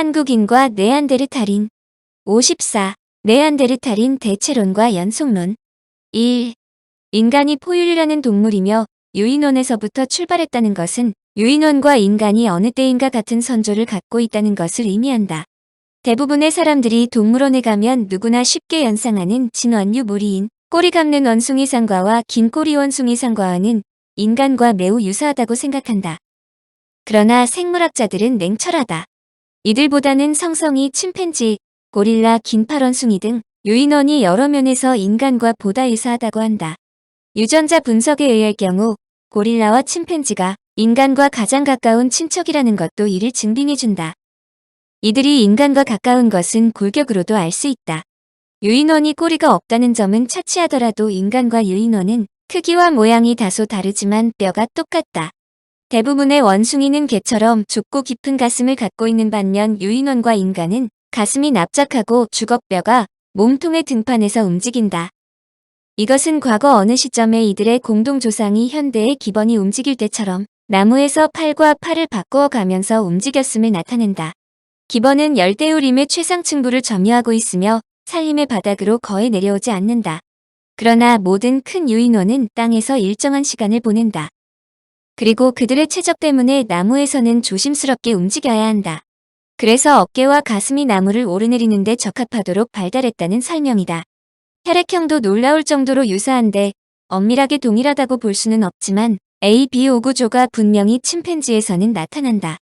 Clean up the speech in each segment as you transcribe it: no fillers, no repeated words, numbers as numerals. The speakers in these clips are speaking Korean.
한국인과 네안데르탈인 54. 네안데르탈인 대체론과 연속론 1. 인간이 포유류라는 동물이며 유인원에서부터 출발했다는 것은 유인원과 인간이 어느 때인가 같은 선조를 갖고 있다는 것을 의미한다. 대부분의 사람들이 동물원에 가면 누구나 쉽게 연상하는 진원류 무리인 꼬리 감는 원숭이상과와 긴 꼬리 원숭이상과는 인간과 매우 유사하다고 생각한다. 그러나 생물학자들은 냉철하다. 이들보다는 성성이 침팬지, 고릴라, 긴팔 원숭이 등 유인원이 여러 면에서 인간과 보다 유사하다고 한다. 유전자 분석에 의할 경우 고릴라와 침팬지가 인간과 가장 가까운 친척이라는 것도 이를 증빙해준다. 이들이 인간과 가까운 것은 골격으로도 알 수 있다. 유인원이 꼬리가 없다는 점은 차치하더라도 인간과 유인원은 크기와 모양이 다소 다르지만 뼈가 똑같다. 대부분의 원숭이는 개처럼 좁고 깊은 가슴을 갖고 있는 반면 유인원과 인간은 가슴이 납작하고 주걱뼈가 몸통의 등판에서 움직인다. 이것은 과거 어느 시점에 이들의 공동조상이 현대의 기본이 움직일 때처럼 나무에서 팔과 팔을 바꾸어 가면서 움직였음을 나타낸다. 기본은 열대우림의 최상층부를 점유하고 있으며 산림의 바닥으로 거의 내려오지 않는다. 그러나 모든 큰 유인원은 땅에서 일정한 시간을 보낸다. 그리고 그들의 체적 때문에 나무에서는 조심스럽게 움직여야 한다. 그래서 어깨와 가슴이 나무를 오르내리는 데 적합하도록 발달했다는 설명이다. 혈액형도 놀라울 정도로 유사한데 엄밀하게 동일하다고 볼 수는 없지만 A-B5 구조가 분명히 침팬지에서는 나타난다.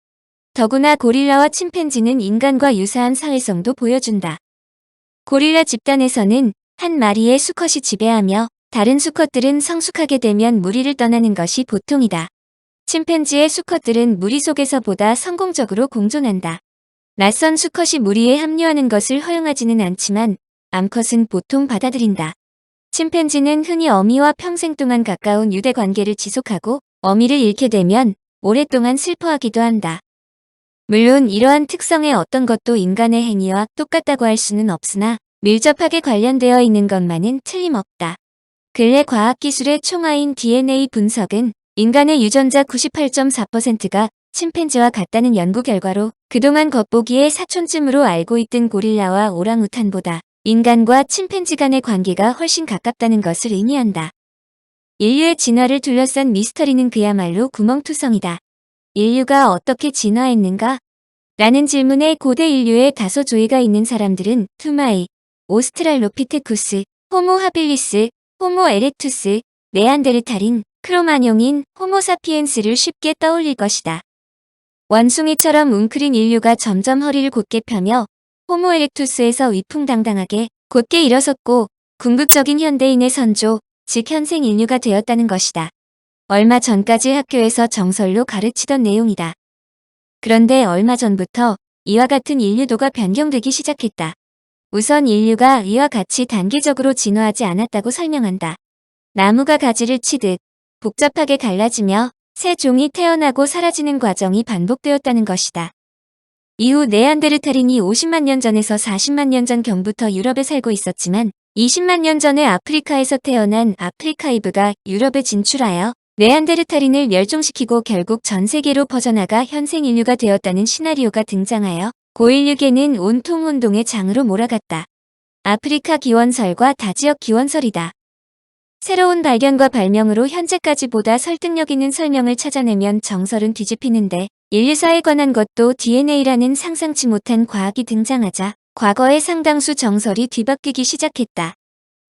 더구나 고릴라와 침팬지는 인간과 유사한 사회성도 보여준다. 고릴라 집단에서는 한 마리의 수컷이 지배하며 다른 수컷들은 성숙하게 되면 무리를 떠나는 것이 보통이다. 침팬지의 수컷들은 무리 속에서 보다 성공적으로 공존한다. 낯선 수컷이 무리에 합류하는 것을 허용하지는 않지만 암컷은 보통 받아들인다. 침팬지는 흔히 어미와 평생 동안 가까운 유대 관계를 지속하고 어미를 잃게 되면 오랫동안 슬퍼하기도 한다. 물론 이러한 특성의 어떤 것도 인간의 행위와 똑같다고 할 수는 없으나 밀접하게 관련되어 있는 것만은 틀림없다. 근래 과학기술의 총화인 DNA 분석은 인간의 유전자 98.4%가 침팬지와 같다는 연구 결과로 그동안 겉보기에 사촌쯤으로 알고 있던 고릴라와 오랑우탄보다 인간과 침팬지 간의 관계가 훨씬 가깝다는 것을 의미한다. 인류의 진화를 둘러싼 미스터리는 그야말로 구멍투성이다. 인류가 어떻게 진화했는가? 라는 질문에 고대 인류에 다소 조이가 있는 사람들은 투마이, 오스트랄로피테쿠스, 호모 하빌리스, 호모 에렉투스, 네안데르탈인, 크로마뇽인, 호모사피엔스를 쉽게 떠올릴 것이다. 원숭이처럼 웅크린 인류가 점점 허리를 곧게 펴며 호모 에렉투스에서 위풍당당하게 곧게 일어섰고 궁극적인 현대인의 선조, 즉 현생 인류가 되었다는 것이다. 얼마 전까지 학교에서 정설로 가르치던 내용이다. 그런데 얼마 전부터 이와 같은 인류도가 변경되기 시작했다. 우선 인류가 이와 같이 단계적으로 진화하지 않았다고 설명한다. 나무가 가지를 치듯 복잡하게 갈라지며 새 종이 태어나고 사라지는 과정이 반복되었다는 것이다. 이후 네안데르탈인이 50만 년 전에서 40만 년 전 경부터 유럽에 살고 있었지만 20만 년 전에 아프리카에서 태어난 아프리카이브가 유럽에 진출하여 네안데르탈인을 멸종시키고 결국 전 세계로 퍼져나가 현생 인류가 되었다는 시나리오가 등장하여 고인류계는 온통 혼동의 장으로 몰아갔다. 아프리카 기원설과 다지역 기원설이다. 새로운 발견과 발명으로 현재까지보다 설득력 있는 설명을 찾아내면 정설은 뒤집히는데 인류사에 관한 것도 DNA라는 상상치 못한 과학이 등장하자 과거의 상당수 정설이 뒤바뀌기 시작했다.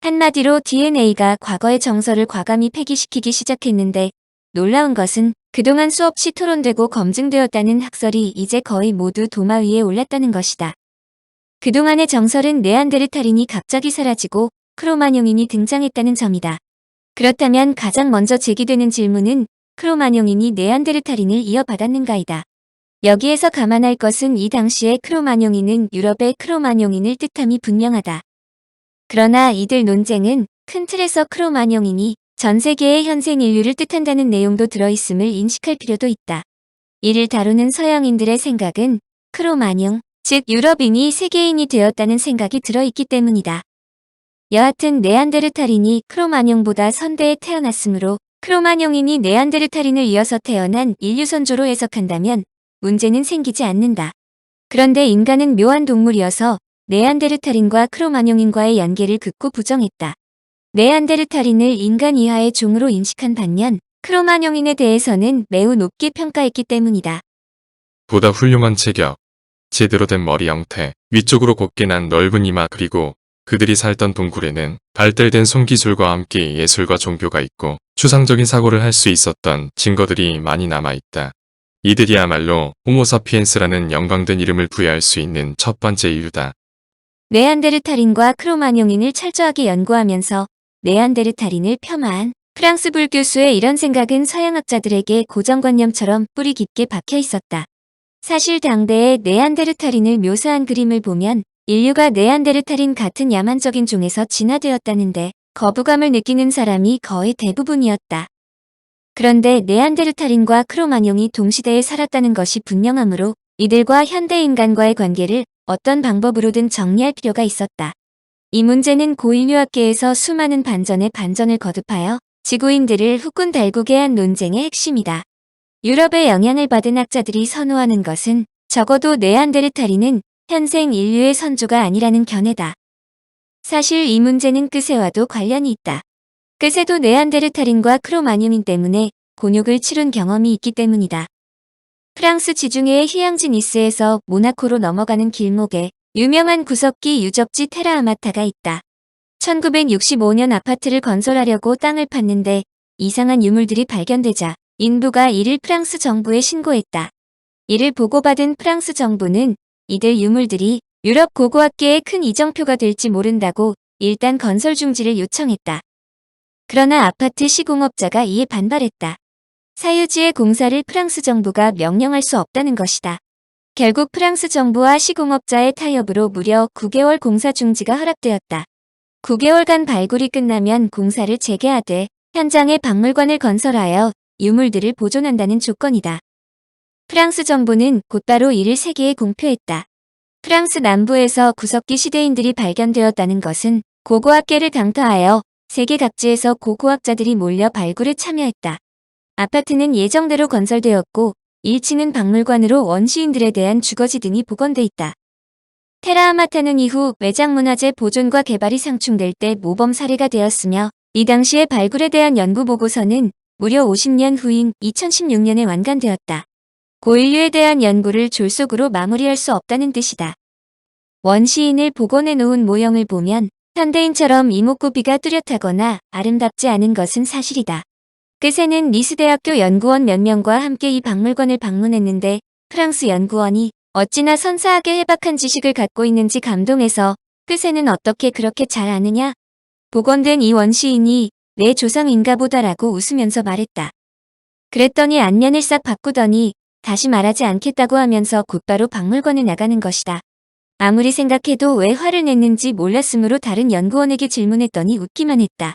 한마디로 DNA가 과거의 정설을 과감히 폐기시키기 시작했는데 놀라운 것은 그동안 수없이 토론되고 검증되었다는 학설이 이제 거의 모두 도마 위에 올랐다는 것이다. 그동안의 정설은 네안데르탈인이 갑자기 사라지고 크로마뇽인이 등장했다는 점이다. 그렇다면 가장 먼저 제기되는 질문은 크로마뇽인이 네안데르탈인을 이어받았는가이다. 여기에서 감안할 것은 이 당시의 크로마뇽인은 유럽의 크로마뇽인을 뜻함이 분명하다. 그러나 이들 논쟁은 큰 틀에서 크로마뇽인이 전 세계의 현생 인류를 뜻한다는 내용도 들어있음을 인식할 필요도 있다. 이를 다루는 서양인들의 생각은 크로마뇽, 즉 유럽인이 세계인이 되었다는 생각이 들어있기 때문이다. 여하튼 네안데르탈인이 크로마뇽보다 선대에 태어났으므로 크로마뇽인이 네안데르탈인을 이어서 태어난 인류 선조로 해석한다면 문제는 생기지 않는다. 그런데 인간은 묘한 동물이어서 네안데르탈인과 크로마뇽인과의 연계를 긋고 부정했다. 네안데르탈인을 인간 이하의 종으로 인식한 반면 크로마뇽인에 대해서는 매우 높게 평가했기 때문이다. 보다 훌륭한 체격, 제대로 된 머리 형태, 위쪽으로 곱게 난 넓은 이마 그리고 그들이 살던 동굴에는 발달된 손기술과 함께 예술과 종교가 있고 추상적인 사고를 할 수 있었던 증거들이 많이 남아있다. 이들이야말로 호모사피엔스라는 영광된 이름을 부여할 수 있는 첫 번째 이유다. 네안데르탈인과 크로마뇽인을 철저하게 연구하면서 네안데르탈인을 폄하한 프랑스 불교수의 이런 생각은 서양학자들에게 고정관념처럼 뿌리 깊게 박혀 있었다. 사실 당대의 네안데르탈인을 묘사한 그림을 보면 인류가 네안데르탈인 같은 야만적인 종에서 진화되었다는데 거부감을 느끼는 사람이 거의 대부분이었다. 그런데 네안데르탈인과 크로마뇽이 동시대에 살았다는 것이 분명하므로 이들과 현대 인간과의 관계를 어떤 방법으로든 정리할 필요가 있었다. 이 문제는 고인류학계에서 수많은 반전에 반전을 거듭하여 지구인들을 후끈 달구게 한 논쟁의 핵심이다. 유럽의 영향을 받은 학자들이 선호하는 것은 적어도 네안데르탈인은 현생 인류의 선조가 아니라는 견해다. 사실 이 문제는 끄세와도 관련이 있다. 끄세도 네안데르탈인과 크로마뇽인 때문에 곤욕을 치룬 경험이 있기 때문이다. 프랑스 지중해의 휴양지 니스에서 모나코로 넘어가는 길목에 유명한 구석기 유적지 테라아마타가 있다. 1965년 아파트를 건설하려고 땅을 팠는데 이상한 유물들이 발견되자 인부가 이를 프랑스 정부에 신고했다. 이를 보고받은 프랑스 정부는 이들 유물들이 유럽 고고학계의 큰 이정표가 될지 모른다고 일단 건설 중지를 요청했다. 그러나 아파트 시공업자가 이에 반발했다. 사유지의 공사를 프랑스 정부가 명령할 수 없다는 것이다. 결국 프랑스 정부와 시공업자의 타협으로 무려 9개월 공사 중지가 허락되었다. 9개월간 발굴이 끝나면 공사를 재개하되 현장에 박물관을 건설하여 유물들을 보존한다는 조건이다. 프랑스 정부는 곧바로 이를 세계에 공표했다. 프랑스 남부에서 구석기 시대인들이 발견되었다는 것은 고고학계를 강타하여 세계 각지에서 고고학자들이 몰려 발굴에 참여했다. 아파트는 예정대로 건설되었고 1층은 박물관으로 원시인들에 대한 주거지 등이 복원돼 있다. 테라아마타는 이후 외장문화재 보존과 개발이 상충될 때 모범 사례가 되었으며 이 당시의 발굴에 대한 연구 보고서는 무려 50년 후인 2016년에 완간되었다. 고인류에 대한 연구를 졸속으로 마무리할 수 없다는 뜻이다. 원시인을 복원해 놓은 모형을 보면 현대인처럼 이목구비가 뚜렷하거나 아름답지 않은 것은 사실이다. 끄세는 니스대학교 연구원 몇 명과 함께 이 박물관을 방문했는데 프랑스 연구원이 어찌나 선사하게 해박한 지식을 갖고 있는지 감동해서 끄세는 어떻게 그렇게 잘 아느냐? 복원된 이 원시인이 내 조상인가 보다라고 웃으면서 말했다. 그랬더니 안면을 싹 바꾸더니 다시 말하지 않겠다고 하면서 곧바로 박물관에 나가는 것이다. 아무리 생각해도 왜 화를 냈는지 몰랐으므로 다른 연구원에게 질문했더니 웃기만 했다.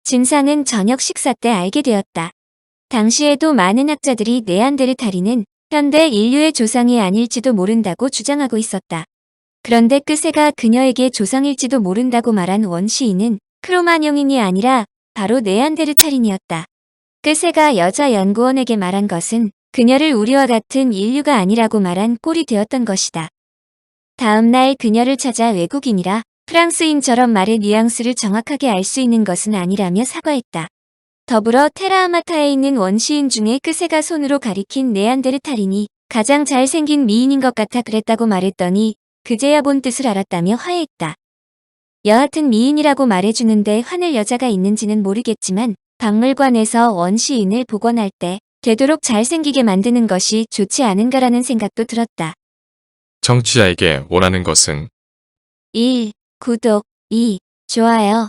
진상은 저녁 식사 때 알게 되었다. 당시에도 많은 학자들이 네안데르탈인은 현대 인류의 조상이 아닐지도 모른다고 주장하고 있었다. 그런데 끄세가 그녀에게 조상일지도 모른다고 말한 원시인은 크로마뇽인이 아니라 바로 네안데르탈인이었다. 끄세가 여자 연구원에게 말한 것은 그녀를 우리와 같은 인류가 아니라고 말한 꼴이 되었던 것이다. 다음 날 그녀를 찾아 외국인이라 프랑스인처럼 말의 뉘앙스를 정확하게 알 수 있는 것은 아니라며 사과했다. 더불어 테라아마타에 있는 원시인 중에 끄세가 손으로 가리킨 네안데르탈인이 가장 잘생긴 미인인 것 같아 그랬다고 말했더니 그제야 본 뜻을 알았다며 화해했다. 여하튼 미인이라고 말해주는데 화낼 여자가 있는지는 모르겠지만 박물관에서 원시인을 복원할 때 되도록 잘생기게 만드는 것이 좋지 않은가라는 생각도 들었다. 청취자에게 원하는 것은 1. 구독 2. 좋아요